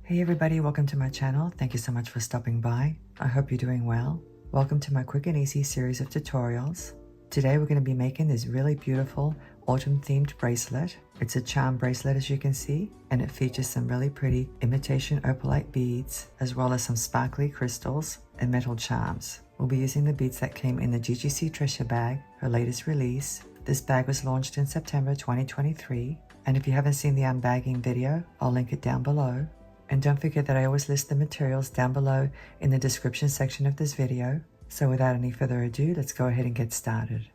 Hey everybody, welcome to my channel. Thank you so much for stopping by. I hope you're doing well. Welcome to my quick and easy series of tutorials. Today we're going to be making this really beautiful autumn themed bracelet. It's a charm bracelet as you can see, and it features some really pretty imitation opalite beads as well as some sparkly crystals and metal charms. We'll be using the beads that came in the GGC Treasure bag, her latest release. This bag was launched in September 2023, and if you haven't seen the unbagging video, I'll link it down below. And don't forget that I always list the materials down below in the description section of this video. So without any further ado, let's go ahead and get started.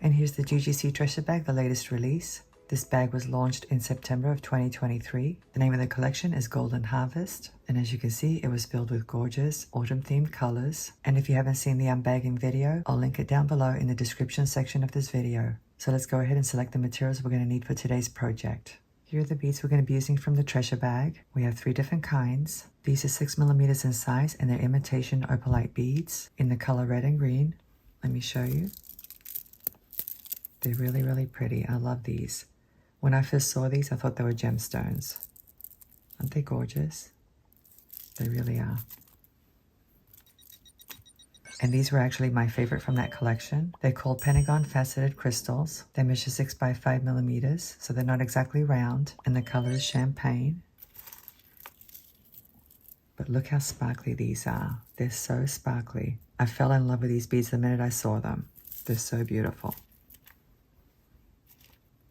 And here's the GGC Treasure bag, the latest release. This bag was launched in September of 2023. The name of the collection is Golden Harvest. And as you can see, it was filled with gorgeous autumn themed colors. And if you haven't seen the unbagging video, I'll link it down below in the description section of this video. So let's go ahead and select the materials we're going to need for today's project. Here are the beads we're going to be using from the treasure bag. We have 3 different kinds. These are 6mm in size and they're imitation opalite beads in the color red and green. Let me show you. They're really, really pretty. I love these. When I first saw these, I thought they were gemstones. Aren't they gorgeous? They really are. And these were actually my favorite from that collection. They're called Pentagon Faceted crystals. They measure 6 by 5mm, so they're not exactly round, and the color is champagne. But look how sparkly these are. They're so sparkly. I fell in love with these beads the minute I saw them. They're so beautiful.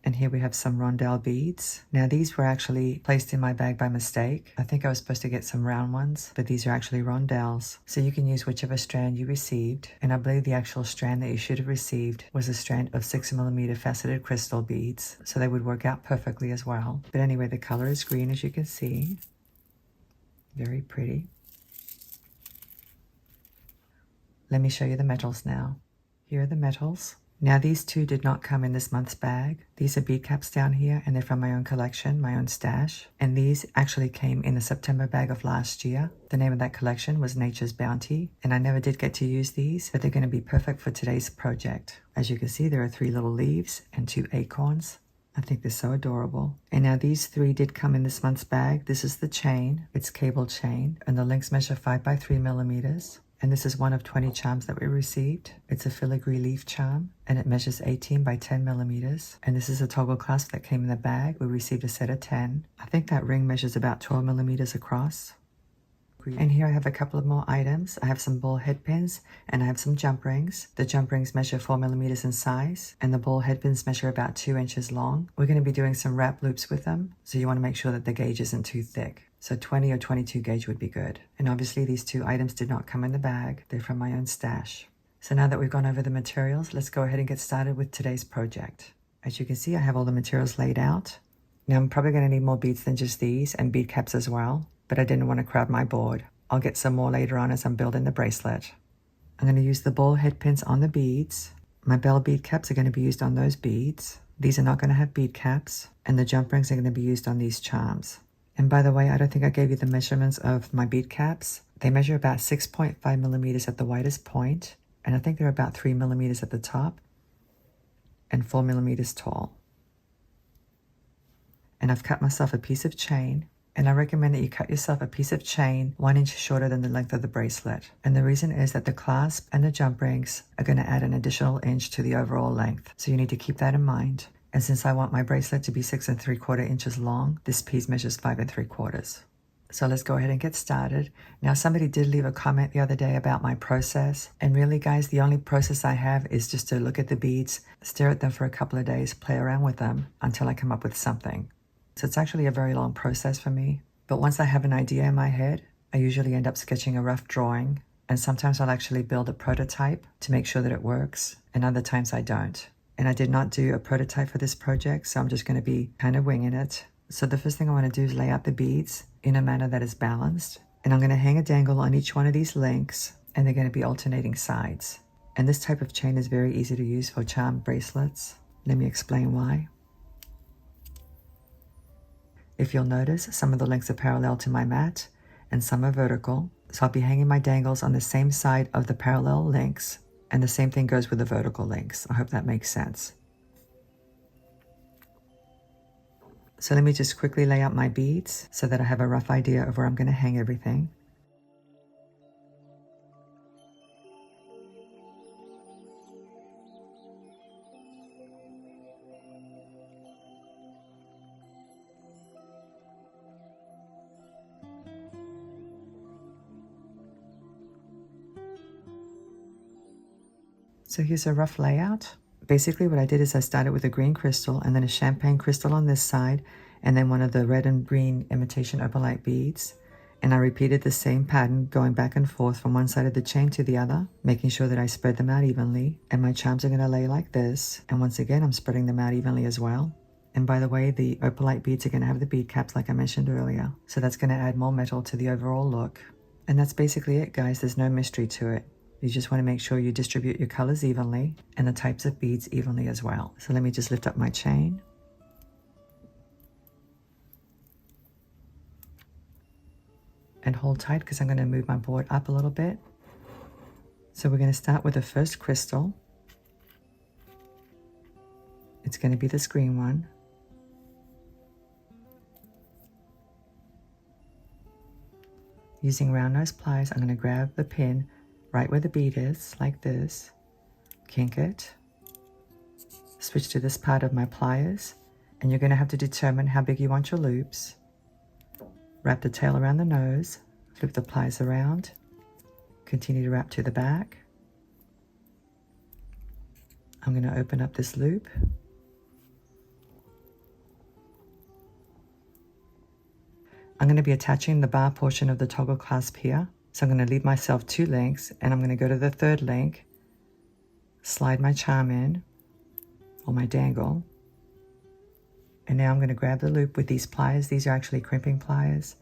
And here we have some Rondelle beads. Now these were actually placed in my bag by mistake. I think I was supposed to get some round ones, but these are actually Rondelles. So you can use whichever strand you received. And I believe the actual strand that you should have received was a strand of 6mm faceted crystal beads. So they would work out perfectly as well. But anyway, the color is green as you can see. Very pretty. Let me show you the metals now. Here are the metals. Now these 2 did not come in this month's bag. These are bead caps down here and they're from my own collection, my own stash. And these actually came in the September bag of last year. The name of that collection was Nature's Bounty. And I never did get to use these, but they're going to be perfect for today's project. As you can see, there are 3 little leaves and 2 acorns. I think they're so adorable. And now these 3 did come in this month's bag. This is the chain. It's cable chain and the links measure 5 by 3mm. And this is one of 20 charms that we received. It's a filigree leaf charm and it measures 18 by 10mm. And this is a toggle clasp that came in the bag. We received a set of 10. I think that ring measures about 12mm across. And here I have a couple of more items. I have some ball head pins and I have some jump rings. The jump rings measure 4mm in size and the ball head pins measure about 2 inches long. We're going to be doing some wrap loops with them, so you want to make sure that the gauge isn't too thick. So 20 or 22 gauge would be good. And obviously these 2 items did not come in the bag. They're from my own stash. So now that we've gone over the materials, let's go ahead and get started with today's project. As you can see, I have all the materials laid out. Now I'm probably going to need more beads than just these and bead caps as well, but I didn't want to crowd my board. I'll get some more later on as I'm building the bracelet. I'm going to use the ball head pins on the beads. My bell bead caps are going to be used on those beads. These are not going to have bead caps, and the jump rings are going to be used on these charms. And by the way, I don't think I gave you the measurements of my bead caps. They measure about 6.5mm at the widest point, and I think they're about 3mm at the top, and 4mm tall. And I've cut myself a piece of chain, and I recommend that you cut yourself a piece of chain 1 inch shorter than the length of the bracelet. And the reason is that the clasp and the jump rings are going to add an additional inch to the overall length. So you need to keep that in mind. And since I want my bracelet to be 6 3/4 inches long, this piece measures 5 3/4. So let's go ahead and get started. Now somebody did leave a comment the other day about my process. And really guys, the only process I have is just to look at the beads, stare at them for a couple of days, play around with them until I come up with something. So it's actually a very long process for me. But once I have an idea in my head, I usually end up sketching a rough drawing. And sometimes I'll actually build a prototype to make sure that it works. And other times I don't. And I did not do a prototype for this project, so I'm just going to be kind of winging it. So the first thing I want to do is lay out the beads in a manner that is balanced. And I'm going to hang a dangle on each one of these links, and they're going to be alternating sides. And this type of chain is very easy to use for charm bracelets. Let me explain why. If you'll notice, some of the links are parallel to my mat, and some are vertical. So I'll be hanging my dangles on the same side of the parallel links. And the same thing goes with the vertical links. I hope that makes sense. So let me just quickly lay out my beads so that I have a rough idea of where I'm going to hang everything. So here's a rough layout. Basically what I did is I started with a green crystal and then a champagne crystal on this side and then one of the red and green imitation opalite beads. And I repeated the same pattern going back and forth from one side of the chain to the other, making sure that I spread them out evenly. And my charms are going to lay like this. And once again, I'm spreading them out evenly as well. And by the way, the opalite beads are going to have the bead caps like I mentioned earlier. So that's going to add more metal to the overall look. And that's basically it, guys. There's no mystery to it. You just want to make sure you distribute your colors evenly and the types of beads evenly as well. So let me just lift up my chain. And hold tight because I'm going to move my board up a little bit. So we're going to start with the first crystal. It's going to be this green one. Using round nose pliers, I'm going to grab the pin right where the bead is, like this, kink it, switch to this part of my pliers, and you're going to have to determine how big you want your loops. Wrap the tail around the nose, flip the pliers around, continue to wrap to the back. I'm going to open up this loop. I'm going to be attaching the bar portion of the toggle clasp here. So I'm going to leave myself 2 links and I'm going to go to the 3rd link, slide my charm in, or my dangle. And now I'm going to grab the loop with these pliers. These are actually crimping pliers,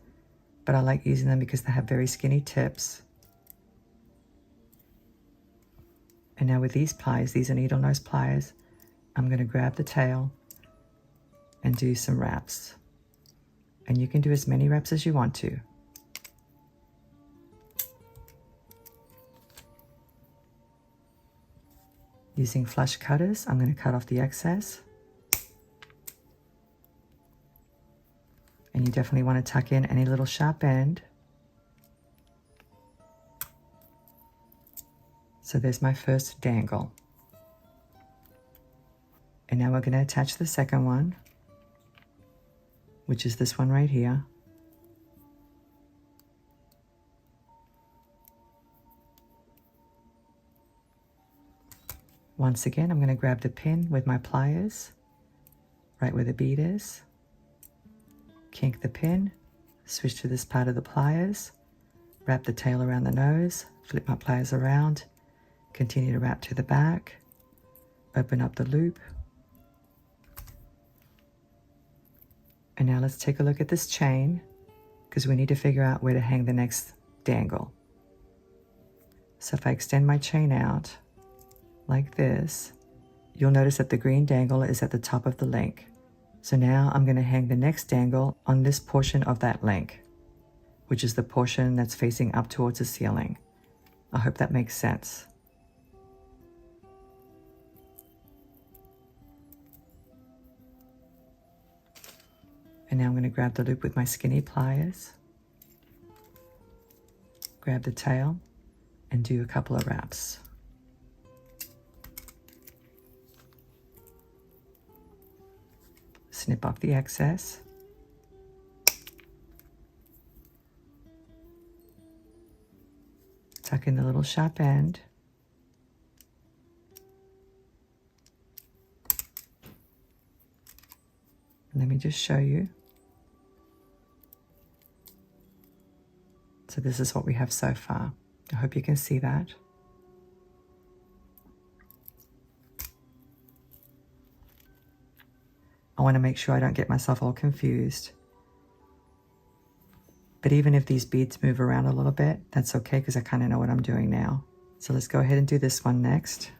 but I like using them because they have very skinny tips. And now with these pliers, these are needle nose pliers, I'm going to grab the tail and do some wraps. And you can do as many wraps as you want to. Using flush cutters, I'm going to cut off the excess. And you definitely want to tuck in any little sharp end. So there's my first dangle. And now we're going to attach the second one, which is this one right here. Once again, I'm going to grab the pin with my pliers, right where the bead is, kink the pin, switch to this part of the pliers, wrap the tail around the nose, flip my pliers around, continue to wrap to the back, open up the loop. And now let's take a look at this chain because we need to figure out where to hang the next dangle. So if I extend my chain out like this, you'll notice that the green dangle is at the top of the link. So now I'm going to hang the next dangle on this portion of that link, which is the portion that's facing up towards the ceiling. I hope that makes sense. And now I'm going to grab the loop with my skinny pliers, grab the tail, and do a couple of wraps. Snip off the excess. Tuck in the little sharp end. And let me just show you. So this is what we have so far. I hope you can see that. I want to make sure I don't get myself all confused. But even if these beads move around a little bit, that's okay because I kind of know what I'm doing now. So let's go ahead and do this one next.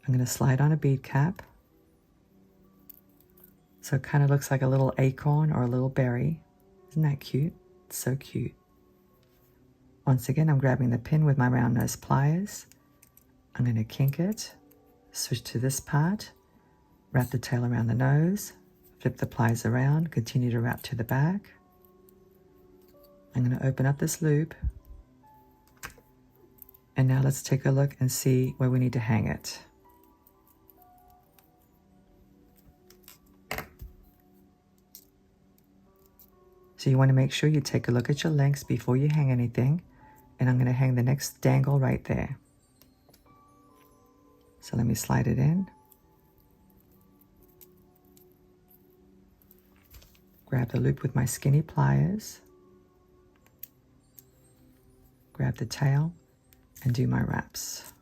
I'm going to slide on a bead cap. So it kind of looks like a little acorn or a little berry. Isn't that cute? It's so cute. Once again, I'm grabbing the pin with my round nose pliers. I'm going to kink it, Switch to this part, wrap the tail around the nose, flip the pliers around, continue to wrap to the back. I'm going to open up this loop, and now let's take a look and see where we need to hang it. So you want to make sure you take a look at your lengths before you hang anything, and I'm going to hang the next dangle right there. So let me slide it in. Grab the loop with my skinny pliers. Grab the tail and do my wraps.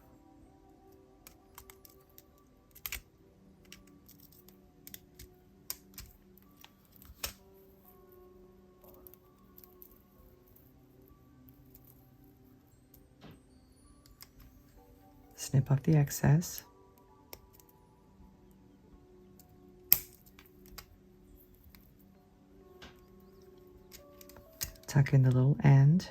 Snip off the excess. Tuck in the little end.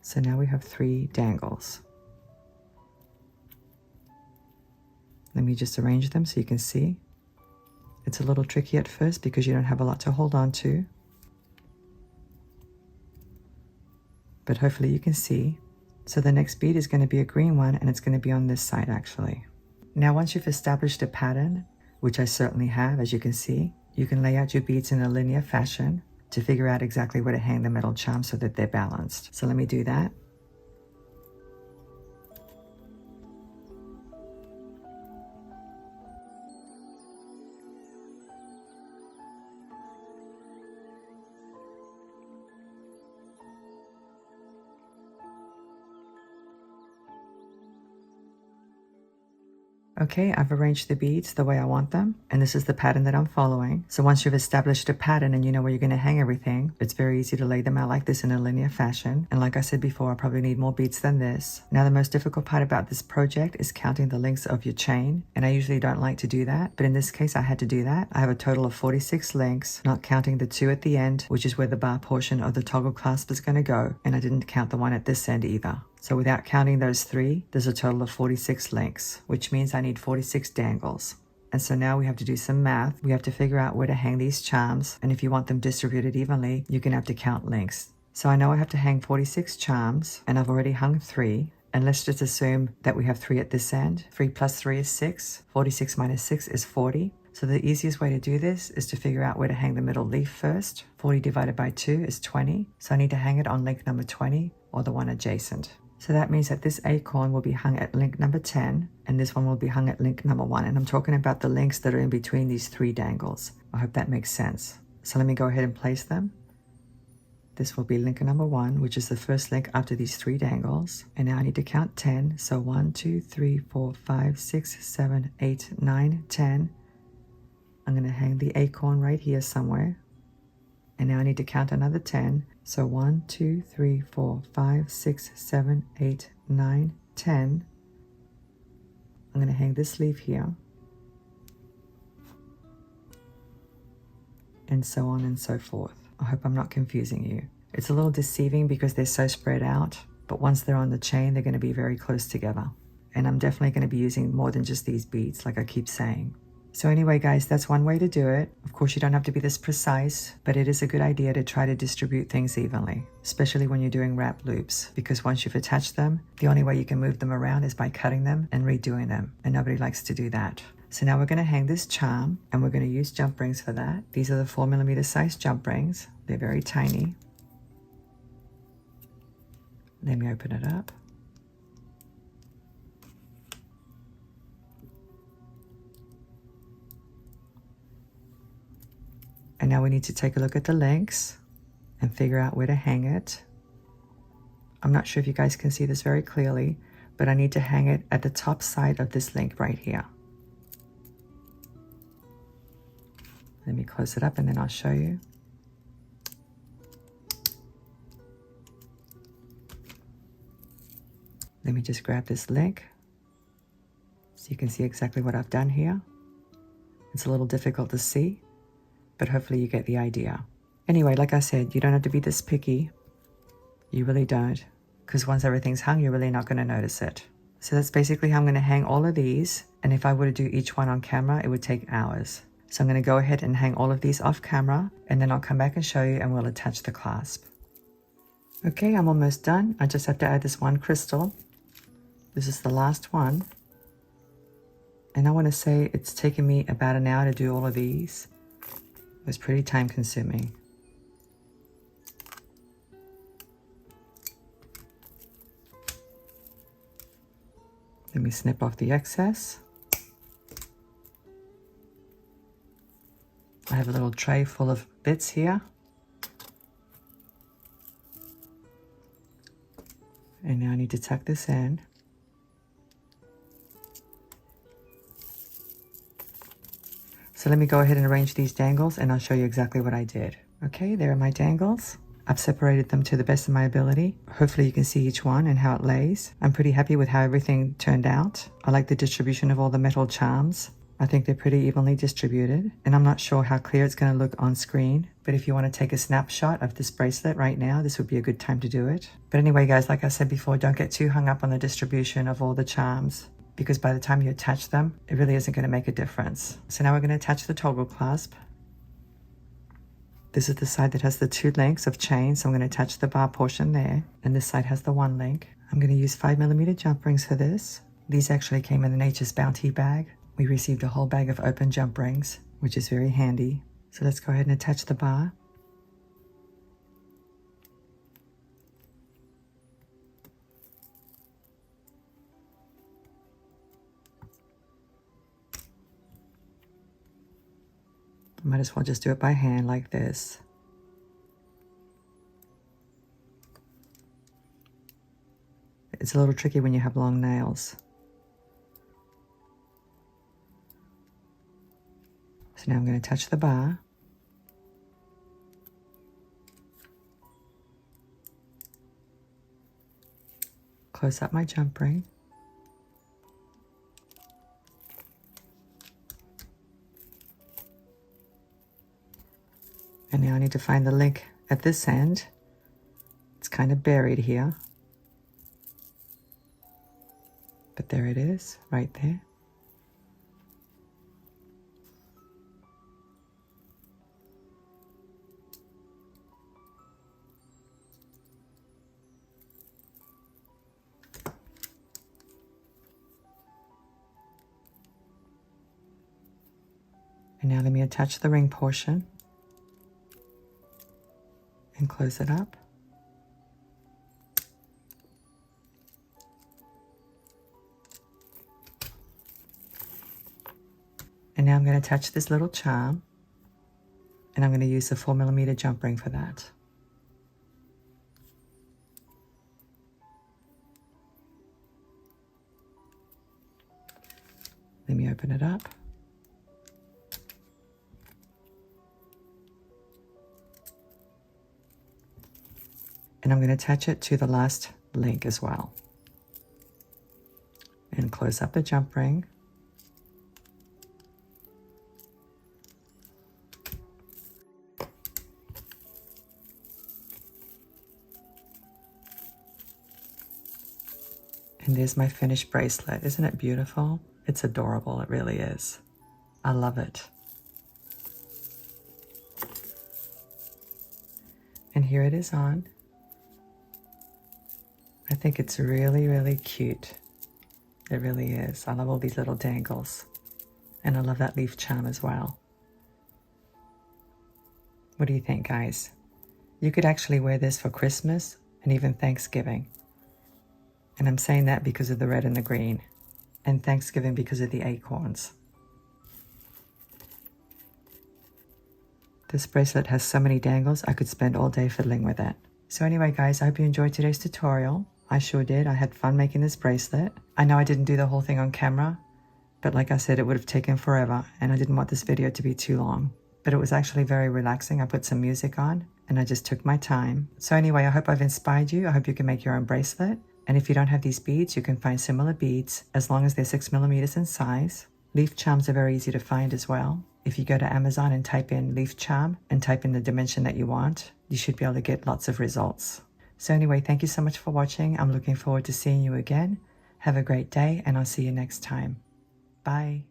So now we have 3 dangles. Let me just arrange them so you can see. It's a little tricky at first because you don't have a lot to hold on to. But hopefully you can see. So the next bead is going to be a green one, and it's going to be on this side actually. Now once you've established a pattern, which I certainly have as you can see, you can lay out your beads in a linear fashion to figure out exactly where to hang the metal charms so that they're balanced. So let me do that. Okay, I've arranged the beads the way I want them, and this is the pattern that I'm following. So once you've established a pattern and you know where you're going to hang everything, it's very easy to lay them out like this in a linear fashion. And like I said before, I probably need more beads than this. Now the most difficult part about this project is counting the links of your chain, and I usually don't like to do that, but in this case I had to do that. I have a total of 46 links, not counting the 2 at the end, which is where the bar portion of the toggle clasp is going to go, and I didn't count the one at this end either. So without counting those 3, there's a total of 46 links, which means I need 46 dangles. And so now we have to do some math. We have to figure out where to hang these charms, and if you want them distributed evenly, you're going to have to count links. So I know I have to hang 46 charms, and I've already hung 3. And let's just assume that we have 3 at this end. 3 plus 3 is 6. 46 minus 6 is 40. So the easiest way to do this is to figure out where to hang the middle leaf first. 40 divided by 2 is 20. So I need to hang it on link number 20 or the one adjacent. So that means that this acorn will be hung at link number 10, and this one will be hung at link number 1. And I'm talking about the links that are in between these 3 dangles. I hope that makes sense. So let me go ahead and place them. This will be link number 1, which is the first link after these 3 dangles. And now I need to count 10. So 1, 2, 3, 4, 5, 6, 7, 8, 9, 10. I'm going to hang the acorn right here somewhere. And now I need to count another 10. So 1, 2, 3, 4, 5, 6, 7, 8, 9, 10. I'm going to hang this leaf here. And so on and so forth. I hope I'm not confusing you. It's a little deceiving because they're so spread out, but once they're on the chain, they're going to be very close together. And I'm definitely going to be using more than just these beads, like I keep saying. So anyway, guys, that's one way to do it. Of course, you don't have to be this precise, but it is a good idea to try to distribute things evenly, especially when you're doing wrap loops, because once you've attached them, the only way you can move them around is by cutting them and redoing them, and nobody likes to do that. So now we're going to hang this charm, and we're going to use jump rings for that. These are the 4mm size jump rings. They're very tiny. Let me open it up. And now we need to take a look at the links and figure out where to hang it. I'm not sure if you guys can see this very clearly, but I need to hang it at the top side of this link right here. Let me close it up and then I'll show you. Let me just grab this link so you can see exactly what I've done here. It's a little difficult to see, but hopefully you get the idea. Anyway, like I said, you don't have to be this picky. You really don't, because once everything's hung, you're really not going to notice it. So that's basically how I'm going to hang all of these. And if I were to do each one on camera, it would take hours. So I'm going to go ahead and hang all of these off camera, and then I'll come back and show you, and we'll attach the clasp. Okay, I'm almost done. I just have to add this one crystal. This is the last one. And I want to say it's taken me about an hour to do all of these. It was pretty time consuming. Let me snip off the excess. I have a little tray full of bits here. And now I need to tuck this in. So let me go ahead and arrange these dangles, and I'll show you exactly what I did. Okay, there are my dangles. I've separated them to the best of my ability. Hopefully you can see each one and how it lays. I'm pretty happy with how everything turned out. I like the distribution of all the metal charms. I think they're pretty evenly distributed, and I'm not sure how clear it's going to look on screen, but if you want to take a snapshot of this bracelet right now, this would be a good time to do it. But anyway, guys, like I said before, don't get too hung up on the distribution of all the charms, because by the time you attach them, it really isn't going to make a difference. So now we're going to attach the toggle clasp. This is the side that has the 2 links of chain, so I'm going to attach the bar portion there, and this side has the 1 link. I'm going to use 5mm jump rings for this. These actually came in the Nature's Bounty bag. We received a whole bag of open jump rings, which is very handy. So let's go ahead and attach the bar. Might as well just do it by hand like this. It's a little tricky when you have long nails. So now I'm going to touch the bar. Close up my jump ring. And now I need to find the link at this end. It's kind of buried here. But there it is, right there. And now let me attach the ring portion and close it up. And now I'm going to attach this little charm, and I'm going to use the 4mm jump ring for that. Let me open it up. And I'm going to attach it to the last link as well. And close up the jump ring. And there's my finished bracelet. Isn't it beautiful? It's adorable, it really is. I love it. And here it is on. I think it's really, really cute. It really is. I love all these little dangles. And I love that leaf charm as well. What do you think, guys? You could actually wear this for Christmas and even Thanksgiving. And I'm saying that because of the red and the green. And Thanksgiving because of the acorns. This bracelet has so many dangles, I could spend all day fiddling with it. So anyway, guys, I hope you enjoyed today's tutorial. I sure did. I had fun making this bracelet. I know I didn't do the whole thing on camera, but like I said, it would have taken forever, and I didn't want this video to be too long. But it was actually very relaxing. I put some music on, and I just took my time. So anyway, I hope I've inspired you. I hope you can make your own bracelet. And if you don't have these beads, you can find similar beads as long as they're 6mm in size. Leaf charms are very easy to find as well. If you go to Amazon and type in leaf charm and type in the dimension that you want, you should be able to get lots of results. So anyway, thank you so much for watching. I'm looking forward to seeing you again. Have a great day, and I'll see you next time. Bye.